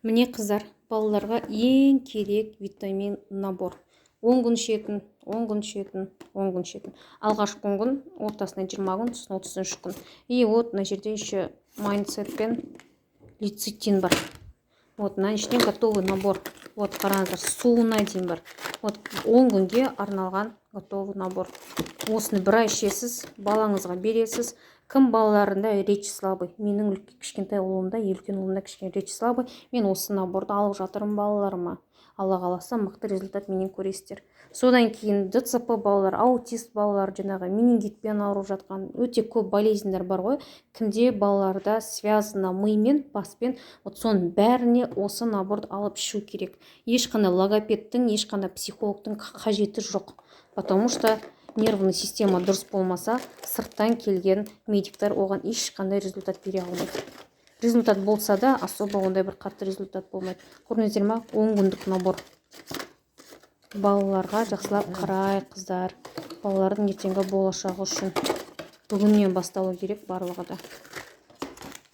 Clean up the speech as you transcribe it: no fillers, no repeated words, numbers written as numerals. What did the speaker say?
Міне қыздар, балаларға ең керек витамин набор. 10 күн ішетін, 10 күн ішетін, 10 күн ішетін. Алғашқы 10 күн, ортасынан 20 күн, сосын 33 күн. И вот мына жерде еще майндсет пен лецитин бар. Вот мына ішінен готовый набор. Вот қараңыздар, суына дейін бар. Вот 10 күнге арналған готовый набор. Осыны бір ай ішесіз, балаңызға бересіз. Кім балаларында речь слабый? Менің кішкентай ұлымда, үлкен ұлымда кішкене речь слабый. Мен осы наборды алып жатырмын балаларыма. Алла қаласа мықты результат менен көресіздер. Содан кейін ДЦП балалар, аутист балалар, жаңағы менингитпен ауырып жатқан өте көп болезньдер бар ғой. Кімде балаларда связано мимен, баспен, вот соның бәріне осы наборды алып ішу керек. Ешқандай логопедтің, ешқандай психологтың қажеті жоқ. Потому что нервный система дұрыс болмаса, сырттан келген медиктер оған ешқандай результат бере алмайды. Результат болса да, особо ондай бір қатты результат болмайды. Көрдіңіздер ме? 10 күндік набор. Балаларға жақсылап қарай, қыздар. Балалардың ертеңгі болашағы үшін бүгіннен басталу керек барлығы да.